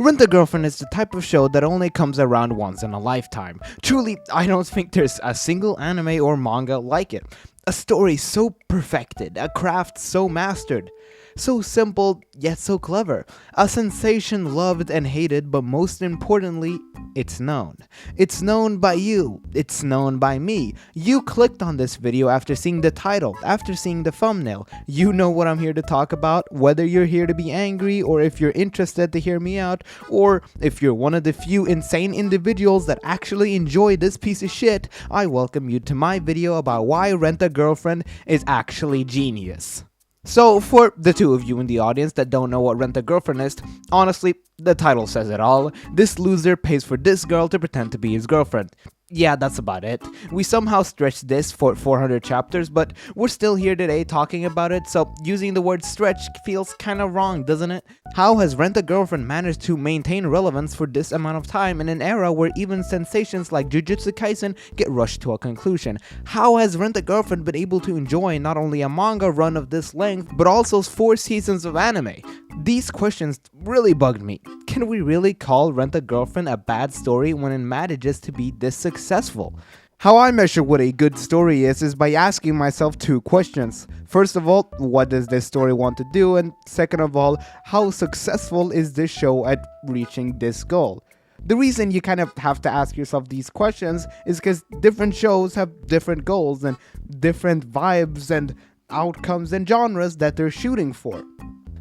Rent a Girlfriend is the type of show that only comes around once in a lifetime. Truly, I don't think there's a single anime or manga like it. A story so perfected, a craft so mastered. So simple, yet so clever. A sensation loved and hated, but most importantly, it's known. It's known by you. It's known by me. You clicked on this video after seeing the title, after seeing the thumbnail. You know what I'm here to talk about, whether you're here to be angry, or if you're interested to hear me out, or if you're one of the few insane individuals that actually enjoy this piece of shit, I welcome you to my video about why Rent a Girlfriend is actually genius. So, for the two of you in the audience that don't know what Rent a Girlfriend is, honestly, the title says it all. This loser pays for this girl to pretend to be his girlfriend. Yeah, that's about it. We somehow stretched this for 400 chapters, but we're still here today talking about it, so using the word stretch feels kinda wrong, doesn't it? How has Rent a Girlfriend managed to maintain relevance for this amount of time in an era where even sensations like Jujutsu Kaisen get rushed to a conclusion? How has Rent a Girlfriend been able to enjoy not only a manga run of this length, but also 4 seasons of anime? These questions really bugged me. Can we really call Rent a Girlfriend a bad story when it manages to be this successful? How I measure what a good story is by asking myself 2 questions. First of all, what does this story want to do? And second of all, how successful is this show at reaching this goal? The reason you kind of have to ask yourself these questions is because different shows have different goals and different vibes and outcomes and genres that they're shooting for.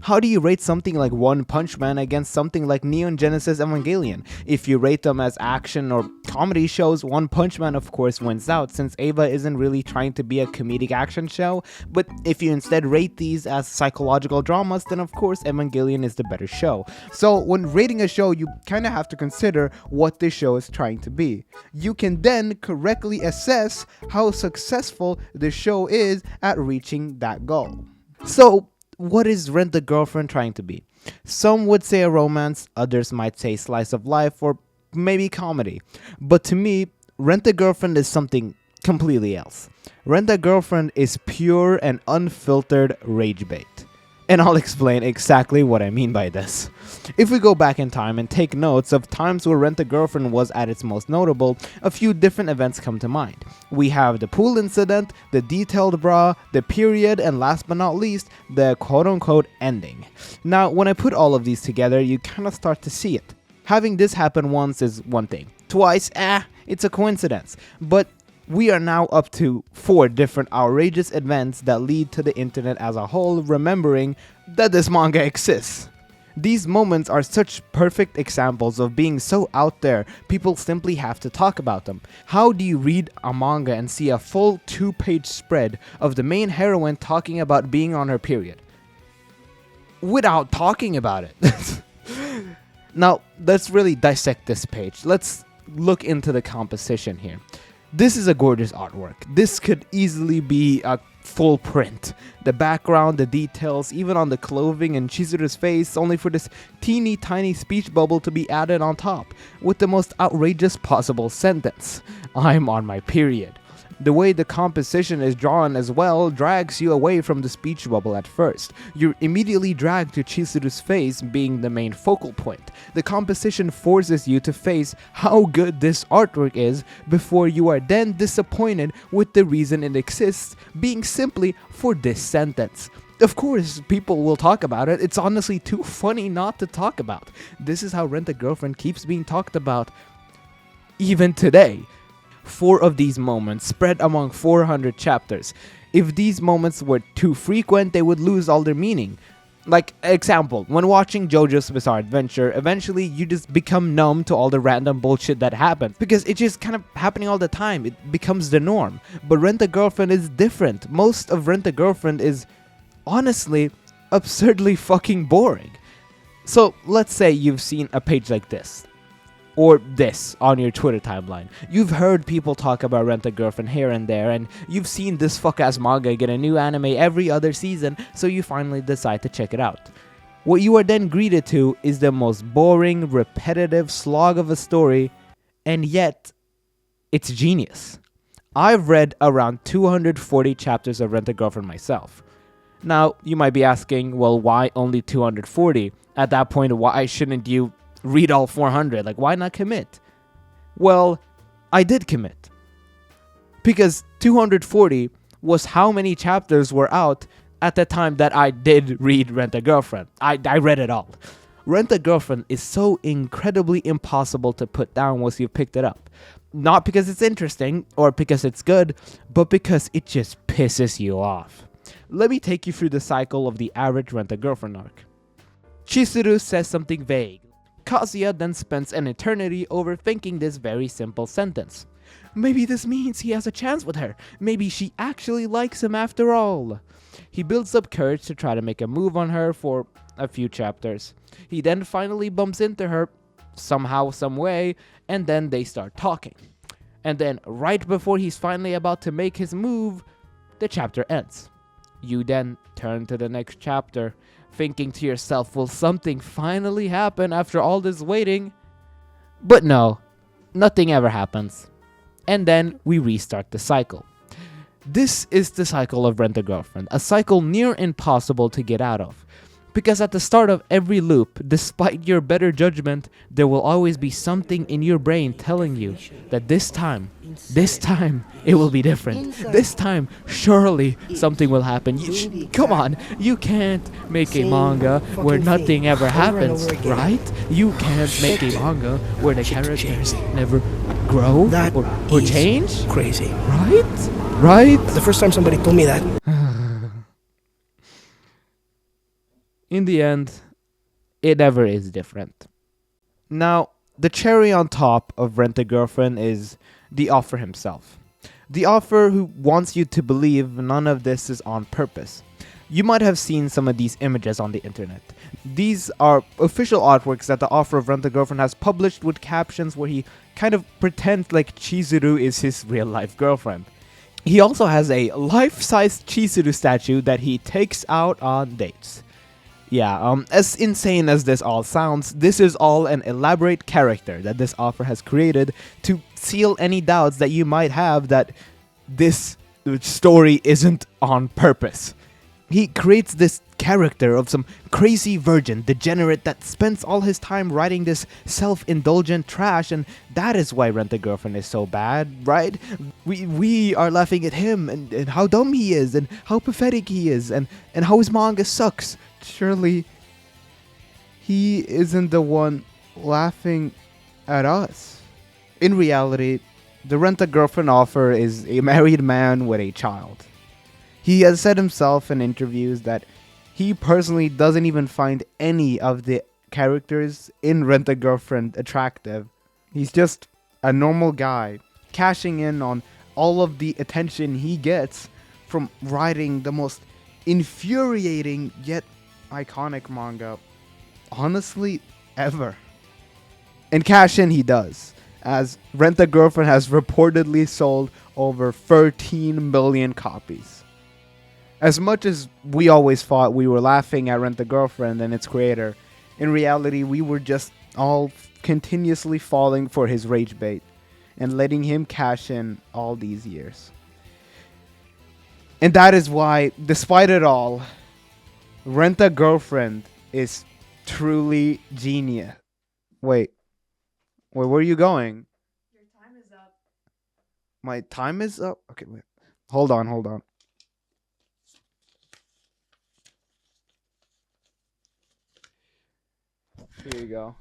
How do you rate something like One Punch Man against something like Neon Genesis Evangelion? If you rate them as action or comedy shows, One Punch Man of course wins out since Eva isn't really trying to be a comedic action show, but if you instead rate these as psychological dramas, then of course Evangelion is the better show. So when rating a show, you kinda have to consider what this show is trying to be. You can then correctly assess how successful the show is at reaching that goal. So, what is Rent a Girlfriend trying to be? Some would say a romance, others might say slice of life, or maybe comedy. But to me, Rent a Girlfriend is something completely else. Rent a Girlfriend is pure and unfiltered rage bait. And I'll explain exactly what I mean by this. If we go back in time and take notes of times where Rent a Girlfriend was at its most notable, a few different events come to mind. We have the pool incident, the detailed bra, the period, and last but not least, the quote-unquote ending. Now, when I put all of these together, you kinda start to see it. Having this happen once is one thing. Twice, it's a coincidence. But we are now up to 4 different outrageous events that lead to the internet as a whole remembering that this manga exists. These moments are such perfect examples of being so out there, people simply have to talk about them. How do you read a manga and see a full 2-page spread of the main heroine talking about being on her period without talking about it? Now, let's really dissect this page. Let's look into the composition here. This is a gorgeous artwork. This could easily be a full print. The background, the details, even on the clothing and Chizuru's face, only for this teeny tiny speech bubble to be added on top, with the most outrageous possible sentence. I'm on my period. The way the composition is drawn as well drags you away from the speech bubble at first. You're immediately dragged to Chizuru's face being the main focal point. The composition forces you to face how good this artwork is before you are then disappointed with the reason it exists being simply for this sentence. Of course, people will talk about it. It's honestly too funny not to talk about. This is how Rent a Girlfriend keeps being talked about even today. 4 of these moments spread among 400 chapters. If these moments were too frequent, they would lose all their meaning. Like, example, when watching JoJo's Bizarre Adventure, eventually you just become numb to all the random bullshit that happens because it's just kind of happening all the time. It becomes the norm. But Rent a Girlfriend is different. Most of Rent a Girlfriend is honestly absurdly fucking boring. So let's say you've seen a page like this, or this on your Twitter timeline. You've heard people talk about Rent a Girlfriend here and there, and you've seen this fuck-ass manga get a new anime every other season, so you finally decide to check it out. What you are then greeted to is the most boring, repetitive slog of a story, and yet, it's genius. I've read around 240 chapters of Rent a Girlfriend myself. Now, you might be asking, well, why only 240? At that point, why shouldn't you read all 400. Like, why not commit? Well, I did commit. Because 240 was how many chapters were out at the time that I did read Rent a Girlfriend. I read it all. Rent a Girlfriend is so incredibly impossible to put down once you've picked it up. Not because it's interesting or because it's good, but because it just pisses you off. Let me take you through the cycle of the average Rent a Girlfriend arc. Chizuru says something vague. Kazuya then spends an eternity overthinking this very simple sentence. Maybe this means he has a chance with her. Maybe she actually likes him after all. He builds up courage to try to make a move on her for a few chapters. He then finally bumps into her somehow, some way, and then they start talking. And then right before he's finally about to make his move, the chapter ends. You then turn to the next chapter, thinking to yourself, will something finally happen after all this waiting? But no, nothing ever happens. And then we restart the cycle. This is the cycle of Rent a Girlfriend, a cycle near impossible to get out of. Because at the start of every loop, despite your better judgment, there will always be something in your brain telling you that this time, it will be different. This time, surely something will happen. Come on, you can't make a manga where nothing ever happens, right? You can't make a manga where the characters never grow or change. Crazy. Right? The first time somebody told me that. In the end, it never is different. Now, the cherry on top of Rent a Girlfriend is the author himself. The author who wants you to believe none of this is on purpose. You might have seen some of these images on the internet. These are official artworks that the author of Rent a Girlfriend has published with captions where he kind of pretends like Chizuru is his real-life girlfriend. He also has a life-size Chizuru statue that he takes out on dates. Yeah, as insane as this all sounds, this is all an elaborate character that this author has created to seal any doubts that you might have that this story isn't on purpose. He creates this character of some crazy virgin degenerate that spends all his time writing this self-indulgent trash, and that is why Rent a Girlfriend is so bad, right? We are laughing at him and how dumb he is and how pathetic he is and how his manga sucks. Surely he isn't the one laughing at us. In reality, the Rent a Girlfriend author is a married man with a child. He has said himself in interviews that he personally doesn't even find any of the characters in Rent a Girlfriend attractive. He's just a normal guy cashing in on all of the attention he gets from writing the most infuriating yet iconic manga, honestly, ever. And cash in he does, as Rent a Girlfriend has reportedly sold over 13 million copies. As much as we always thought we were laughing at Rent a Girlfriend and its creator, in reality we were just all continuously falling for his rage bait and letting him cash in all these years. And that is why, despite it all, Rent a Girlfriend is truly genius. Wait, where are you going? Your time is up. My time is up? Okay, wait. Hold on. Here you go.